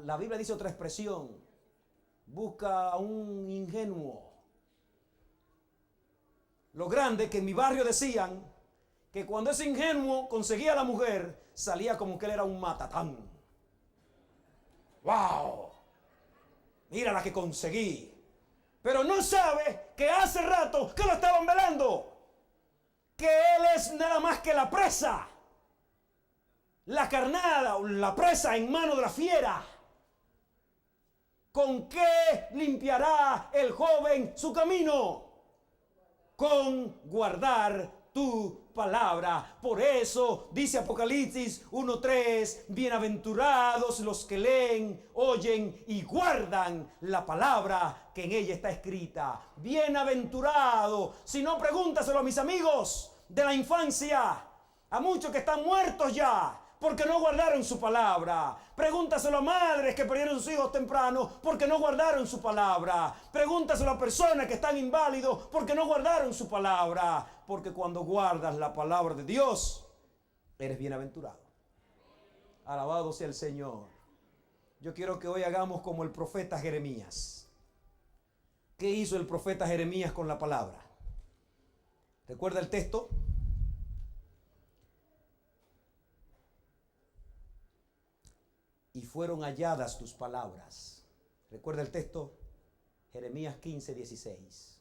La Biblia dice otra expresión. Busca a un ingenuo. Lo grande que en mi barrio decían que cuando ese ingenuo conseguía a la mujer, salía como que él era un matatán. ¡Wow! Mira la que conseguí. Pero no sabe que hace rato que lo estaban velando. Que él es nada más que la presa. La carnada o la presa en mano de la fiera. ¿Con qué limpiará el joven su camino? Con guardar tu palabra. Por eso dice Apocalipsis 1:3, bienaventurados los que leen, oyen y guardan la palabra que en ella está escrita. Bienaventurado. Si no, pregúntaselo a mis amigos de la infancia, a muchos que están muertos ya, porque no guardaron su palabra. Pregúntaselo a madres que perdieron sus hijos temprano porque no guardaron su palabra. Pregúntaselo a personas que están inválidos porque no guardaron su palabra. Porque cuando guardas la palabra de Dios, eres bienaventurado. Alabado sea el Señor. Yo quiero que hoy hagamos como el profeta Jeremías. ¿Qué hizo el profeta Jeremías con la palabra? ¿Recuerda el texto? Y fueron halladas tus palabras. ¿Recuerda el texto? Jeremías 15, 16.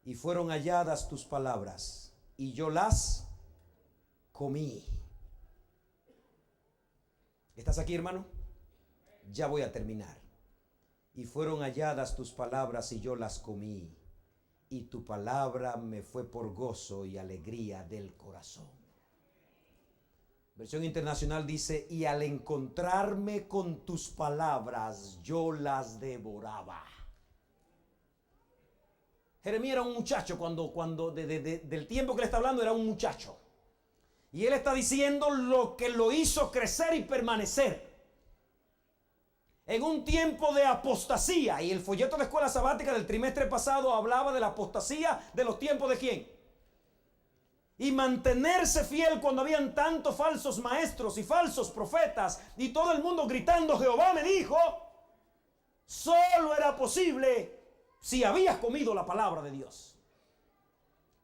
Y fueron halladas tus palabras, y yo las comí. ¿Estás aquí, hermano? Ya voy a terminar. Y fueron halladas tus palabras, y yo las comí. Y tu palabra me fue por gozo y alegría del corazón. Versión Internacional dice, y al encontrarme con tus palabras, yo las devoraba. Jeremías era un muchacho del tiempo que le está hablando, era un muchacho. Y él está diciendo lo que lo hizo crecer y permanecer. En un tiempo de apostasía, y el folleto de escuela sabática del trimestre pasado hablaba de la apostasía de los tiempos de quién. Y mantenerse fiel cuando habían tantos falsos maestros y falsos profetas y todo el mundo gritando, Jehová me dijo, solo era posible si habías comido la palabra de Dios.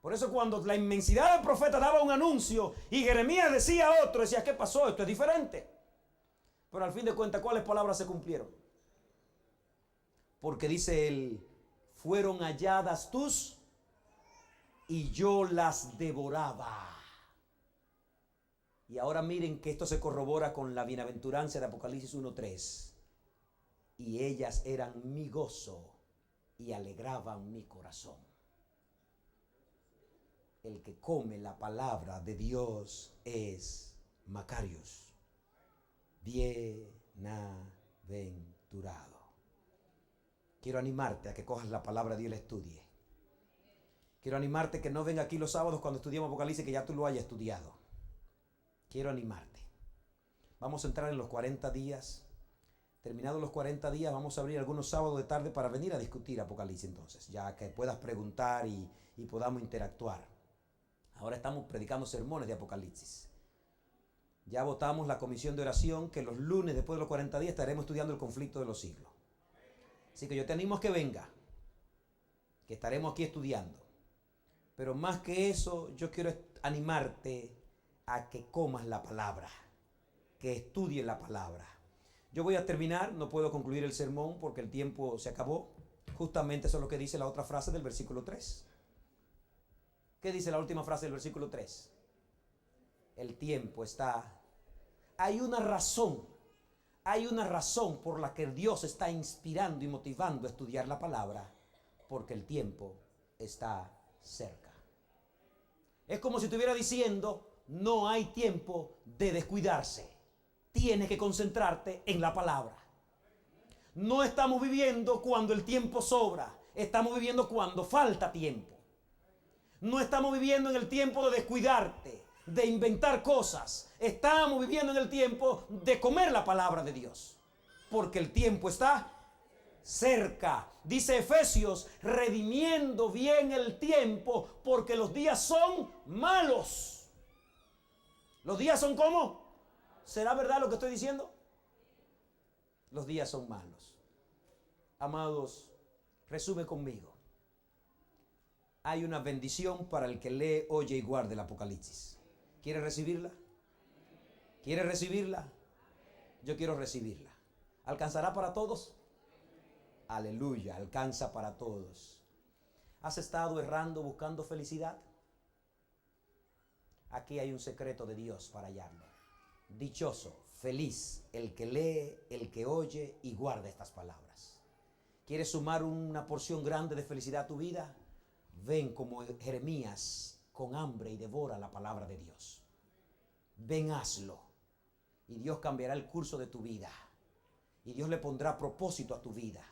Por eso cuando la inmensidad del profeta daba un anuncio y Jeremías decía otro, decía, ¿qué pasó? Esto es diferente. Pero al fin de cuentas, ¿cuáles palabras se cumplieron? Porque dice él, fueron halladas tus y yo las devoraba. Y ahora miren que esto se corrobora con la bienaventuranza de Apocalipsis 1:3. Y ellas eran mi gozo y alegraban mi corazón. El que come la palabra de Dios es Macarius, bienaventurado. Quiero animarte a que cojas la palabra de Dios y la estudie. Quiero animarte que no venga aquí los sábados cuando estudiamos Apocalipsis que ya tú lo hayas estudiado. Quiero animarte. Vamos a entrar en los 40 días. Terminados los 40 días, vamos a abrir algunos sábados de tarde para venir a discutir Apocalipsis entonces, ya que puedas preguntar y podamos interactuar. Ahora estamos predicando sermones de Apocalipsis. Ya votamos la comisión de oración que los lunes después de los 40 días estaremos estudiando el conflicto de los siglos. Así que yo te animo a que venga, que estaremos aquí estudiando. Pero más que eso, yo quiero animarte a que comas la palabra, que estudies la palabra. Yo voy a terminar, no puedo concluir el sermón porque el tiempo se acabó. Justamente eso es lo que dice la otra frase del versículo 3. ¿Qué dice la última frase del versículo 3? El tiempo está... Hay una razón por la que Dios está inspirando y motivando a estudiar la palabra, porque el tiempo está cerca. Es como si estuviera diciendo, no hay tiempo de descuidarse. Tienes que concentrarte en la palabra. No estamos viviendo cuando el tiempo sobra, estamos viviendo cuando falta tiempo. No estamos viviendo en el tiempo de descuidarte, de inventar cosas. Estamos viviendo en el tiempo de comer la palabra de Dios, porque el tiempo está cerca. Dice Efesios, redimiendo bien el tiempo, porque los días son malos. ¿Los días son cómo? ¿Será verdad lo que estoy diciendo? Los días son malos. Amados, resume conmigo. Hay una bendición para el que lee, oye y guarde el Apocalipsis. ¿Quiere recibirla? ¿Quiere recibirla? Yo quiero recibirla. ¿Alcanzará para todos? Aleluya, alcanza para todos. ¿Has estado errando buscando felicidad? Aquí hay un secreto de Dios para hallarlo. Dichoso, feliz, el que lee, el que oye y guarda estas palabras. ¿Quieres sumar una porción grande de felicidad a tu vida? Ven como Jeremías con hambre y devora la palabra de Dios. Ven, hazlo. Y Dios cambiará el curso de tu vida. Y Dios le pondrá propósito a tu vida.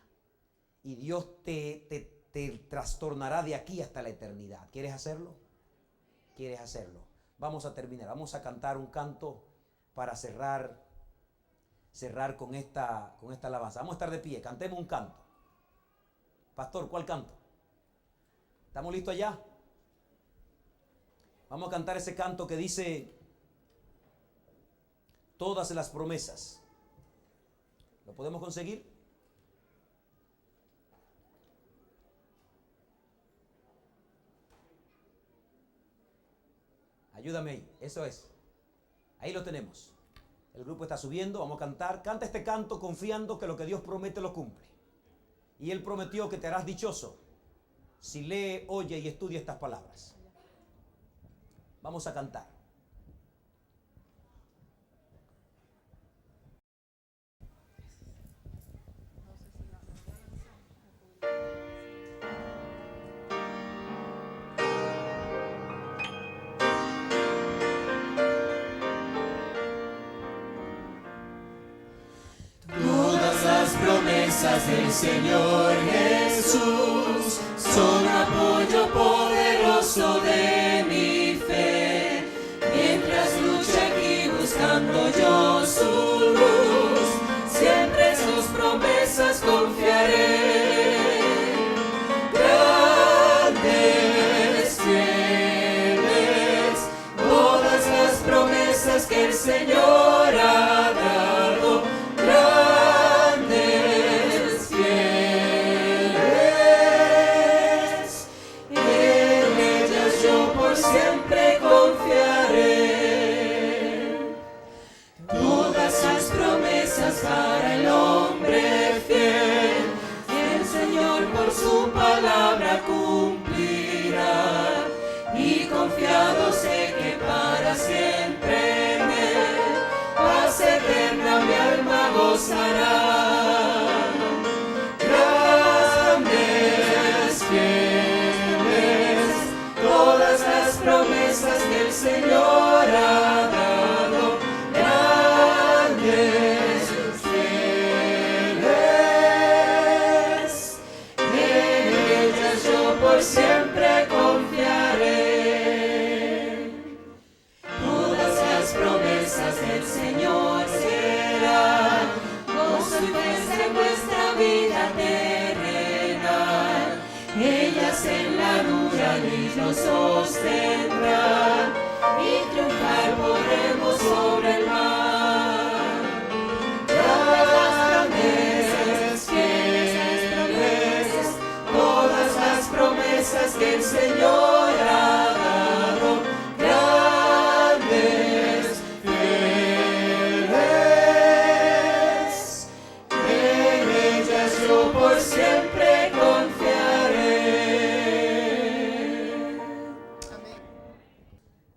Y Dios te trastornará de aquí hasta la eternidad. ¿Quieres hacerlo? ¿Quieres hacerlo? Vamos a terminar. Vamos a cantar un canto para cerrar con esta alabanza. Vamos a estar de pie, cantemos un canto. Pastor, ¿cuál canto? ¿Estamos listos allá? Vamos a cantar ese canto que dice todas las promesas. ¿Lo podemos conseguir? Ayúdame ahí, eso es. Ahí lo tenemos. El grupo está subiendo, vamos a cantar. Canta este canto confiando que lo que Dios promete lo cumple. Y Él prometió que te harás dichoso si lee, oye y estudia estas palabras. Vamos a cantar. Todas las promesas del Señor Jesús son apoyo poderoso de mi fe. Mientras lucho aquí buscando yo su luz, siempre sus promesas confiaré. Grandes, fieles, todas las promesas que el Señor ha dado. Grandes, fieles, en ellas yo por siempre confiaré. Todas las promesas para el hombre fiel, el Señor por su palabra cumplirá. Y confiado sé que para siempre en Él, paz eterna mi alma gozará. Grandes, fieles, todas las promesas que el Señor ha dado. Grandes, fieles, en ellas yo por siempre confiaré. Todas las promesas del Señor serán gozo y paz en nuestra vida terrenal. Ellas en la dura y nos sostendrán, y triunfar podremos sobre el mar. Grandes, fieles, todas las promesas que el Señor ha dado. Grandes, fieles, en ellas yo por siempre confiaré.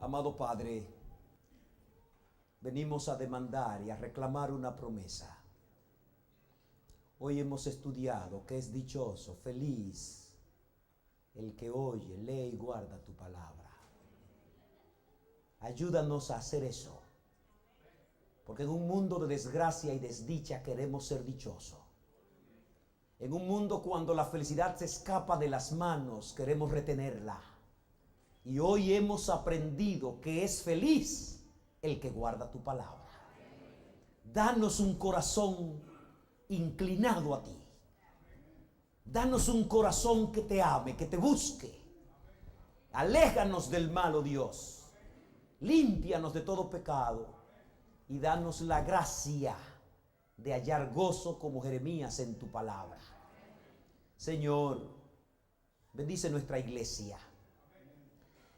Amado Padre, venimos a demandar y a reclamar una promesa. Hoy hemos estudiado que es dichoso, feliz, el que oye, lee y guarda tu palabra. Ayúdanos a hacer eso, porque en un mundo de desgracia y desdicha queremos ser dichosos. En un mundo cuando la felicidad se escapa de las manos, queremos retenerla. Y hoy hemos aprendido que es feliz el que guarda tu palabra. Danos un corazón inclinado a ti. Danos un corazón que te ame, que te busque. Aléjanos del mal, oh Dios. Límpianos de todo pecado y danos la gracia de hallar gozo como Jeremías en tu palabra. Señor, bendice nuestra iglesia.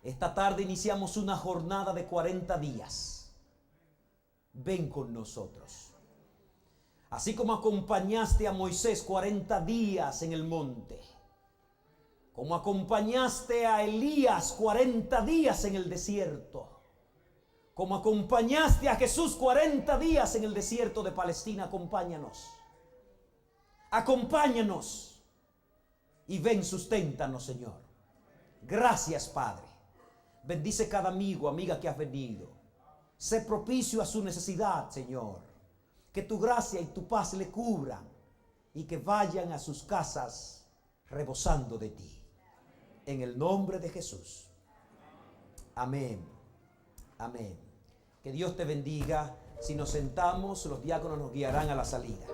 Esta tarde iniciamos una jornada de 40 días. Ven con nosotros. Así como acompañaste a Moisés 40 días en el monte, como acompañaste a Elías 40 días en el desierto, como acompañaste a Jesús 40 días en el desierto de Palestina, acompáñanos. Acompáñanos y ven, susténtanos, Señor. Gracias, Padre. Bendice cada amigo, amiga que has venido. Sé propicio a su necesidad, Señor. Que tu gracia y tu paz le cubran y que vayan a sus casas rebosando de ti. En el nombre de Jesús. Amén. Amén. Que Dios te bendiga. Si nos sentamos, los diáconos nos guiarán a la salida.